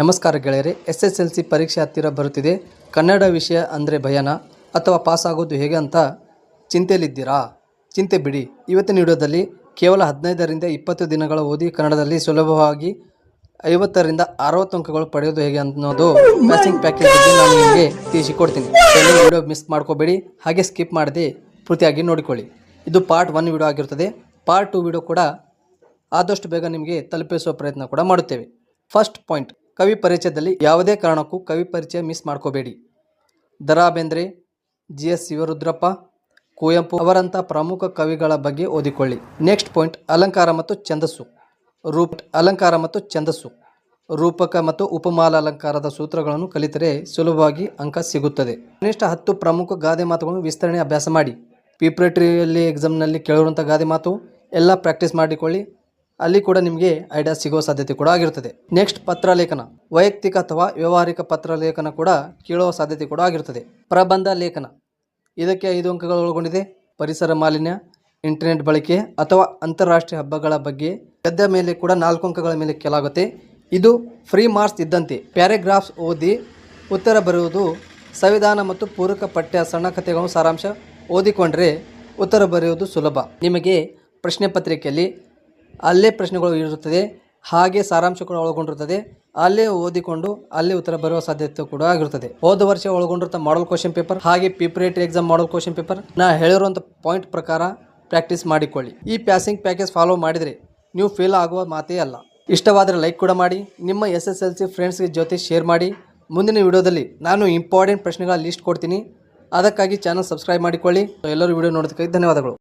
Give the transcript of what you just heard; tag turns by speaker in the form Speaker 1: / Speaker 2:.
Speaker 1: ನಮಸ್ಕಾರ ಗೆಳೆಯರೆ, SSLC ಪರೀಕ್ಷೆ ಹತ್ತಿರ ಬರುತ್ತಿದೆ. ಕನ್ನಡ ವಿಷಯ ಅಂದರೆ ಭಯನಾ ಅಥವಾ ಪಾಸ್ ಆಗೋದು ಹೇಗೆ ಅಂತ ಚಿಂತೆಯಲ್ಲಿದ್ದೀರಾ? ಚಿಂತೆ ಬಿಡಿ. ಇವತ್ತಿನ ವಿಡಿಯೋದಲ್ಲಿ ಕೇವಲ 15ರಿಂದ 20 ದಿನಗಳ ಓದಿ ಕನ್ನಡದಲ್ಲಿ ಸುಲಭವಾಗಿ 50ರಿಂದ 60 ಅಂಕಗಳು ಪಡೆಯೋದು ಹೇಗೆ ಅನ್ನೋದು ಪಾಸಿಂಗ್ ಪ್ಯಾಕೇಜ್ ಬಗ್ಗೆ ನಾನು ನಿಮಗೆ ತಿಳಿಸಿಕೊಡ್ತೀನಿ. ವಿಡಿಯೋ ಮಿಸ್ ಮಾಡ್ಕೋಬೇಡಿ, ಹಾಗೆ ಸ್ಕಿಪ್ ಮಾಡದೆ ಪೂರ್ತಿಯಾಗಿ ನೋಡಿಕೊಳ್ಳಿ. ಇದು ಪಾರ್ಟ್ 1 ವಿಡಿಯೋ ಆಗಿರುತ್ತದೆ. ಪಾರ್ಟ್ 2 ವಿಡಿಯೋ ಕೂಡ ಆದಷ್ಟು ಬೇಗ ನಿಮಗೆ ತಲುಪಿಸುವ ಪ್ರಯತ್ನ ಕೂಡ ಮಾಡುತ್ತೇವೆ. ಫಸ್ಟ್ ಪಾಯಿಂಟ್, ಕವಿ ಪರಿಚಯದಲ್ಲಿ ಯಾವುದೇ ಕಾರಣಕ್ಕೂ ಕವಿ ಪರಿಚಯ ಮಿಸ್ ಮಾಡ್ಕೋಬೇಡಿ. ದ.ರಾ. ಬೇಂದ್ರೆ, G.S. ಶಿವರುದ್ರಪ್ಪ, ಕುವೆಂಪು ಅವರಂಥ ಪ್ರಮುಖ ಕವಿಗಳ ಬಗ್ಗೆ ಓದಿಕೊಳ್ಳಿ. ನೆಕ್ಸ್ಟ್ ಪಾಯಿಂಟ್, ಅಲಂಕಾರ ಮತ್ತು ಛಂದಸ್ಸು. ರೂಪಕ ಮತ್ತು ಉಪಮಾಲ ಅಲಂಕಾರದ ಸೂತ್ರಗಳನ್ನು ಕಲಿತರೆ ಸುಲಭವಾಗಿ ಅಂಕ ಸಿಗುತ್ತದೆ. ಕನಿಷ್ಠ 10 ಪ್ರಮುಖ ಗಾದೆ ಮಾತುಗಳನ್ನು ವಿಸ್ತರಣೆ ಅಭ್ಯಾಸ ಮಾಡಿ. ಪ್ರಿಪರೇಟರಿಯಲ್ಲಿ ಎಕ್ಸಾಮ್ನಲ್ಲಿ ಕೇಳಿರುವಂಥ ಗಾದೆ ಮಾತು ಎಲ್ಲ ಪ್ರಾಕ್ಟೀಸ್ ಮಾಡಿಕೊಳ್ಳಿ. ಅಲ್ಲಿ ಕೂಡ ನಿಮಗೆ ಐಡಿಯಾ ಸಿಗೋ ಸಾಧ್ಯತೆ ಕೂಡ ಆಗಿರುತ್ತದೆ. ನೆಕ್ಸ್ಟ್, ಪತ್ರಲೇಖನ. ವೈಯಕ್ತಿಕ ಅಥವಾ ವ್ಯಾವಹಾರಿಕ ಪತ್ರಲೇಖನ ಕೂಡ ಕೇಳುವ ಸಾಧ್ಯತೆ ಕೂಡ ಆಗಿರುತ್ತದೆ. ಪ್ರಬಂಧ ಲೇಖನ, ಇದಕ್ಕೆ 5 ಅಂಕಗಳು ಒಳಗೊಂಡಿದೆ. ಪರಿಸರ ಮಾಲಿನ್ಯ, ಇಂಟರ್ನೆಟ್ ಬಳಕೆ ಅಥವಾ ಅಂತಾರಾಷ್ಟ್ರೀಯ ಹಬ್ಬಗಳ ಬಗ್ಗೆ ಗದ್ಯ ಮೇಲೆ ಕೂಡ 4 ಅಂಕಗಳ ಮೇಲೆ ಕೇಳಾಗುತ್ತೆ. ಇದು ಫ್ರೀ ಮಾರ್ಕ್ಸ್ ಇದ್ದಂತೆ. ಪ್ಯಾರಾಗ್ರಾಫ್ಸ್ ಓದಿ ಉತ್ತರ ಬರೆಯುವುದು. ಸಂವಿಧಾನ ಮತ್ತು ಪೂರಕ ಪಠ್ಯ ಸಣ್ಣ ಕಥೆಗಳು ಸಾರಾಂಶ ಓದಿಕೊಂಡ್ರೆ ಉತ್ತರ ಬರೆಯುವುದು ಸುಲಭ. ನಿಮಗೆ ಪ್ರಶ್ನೆ ಪತ್ರಿಕೆಯಲ್ಲಿ ಅಲ್ಲೇ ಪ್ರಶ್ನೆಗಳು ಇರುತ್ತದೆ, ಹಾಗೆ ಸಾರಾಂಶ ಕೂಡ ಒಳಗೊಂಡಿರುತ್ತದೆ. ಅಲ್ಲೇ ಓದಿಕೊಂಡು ಅಲ್ಲೇ ಉತ್ತರ ಬರುವ ಸಾಧ್ಯತೆ ಕೂಡ ಆಗಿರುತ್ತದೆ. ಹೋದ ವರ್ಷ ಒಳಗೊಂಡಿರುತ್ತ ಮಾಡಲ್ ಕ್ವಶನ್ ಪೇಪರ್ ಹಾಗೆ preparatory exam model question paper ನಾ ಹೇಳಿರುವಂಥ ಪಾಯಿಂಟ್ ಪ್ರಕಾರ ಪ್ರಾಕ್ಟೀಸ್ ಮಾಡಿಕೊಳ್ಳಿ. ಈ ಪಾಸಿಂಗ್ ಪ್ಯಾಕೇಜ್ ಫಾಲೋ ಮಾಡಿದರೆ ನೀವು ಫೇಲ್ ಆಗುವ ಮಾತೇ ಅಲ್ಲ. ಇಷ್ಟವಾದರೆ ಲೈಕ್ ಕೂಡ ಮಾಡಿ, ನಿಮ್ಮ SSLC ಫ್ರೆಂಡ್ಸ್ಗೆ ಜೊತೆ ಶೇರ್ ಮಾಡಿ. ಮುಂದಿನ ವಿಡಿಯೋದಲ್ಲಿ ನಾನು ಇಂಪಾರ್ಟೆಂಟ್ ಪ್ರಶ್ನೆಗಳ ಲಿಸ್ಟ್ ಕೊಡ್ತೀನಿ, ಅದಕ್ಕಾಗಿ ಚಾನಲ್ ಸಬ್ಸ್ಕ್ರೈಬ್ ಮಾಡಿಕೊಳ್ಳಿ. ಎಲ್ಲರೂ ವಿಡಿಯೋ ನೋಡೋದಕ್ಕಾಗಿ ಧನ್ಯವಾದಗಳು.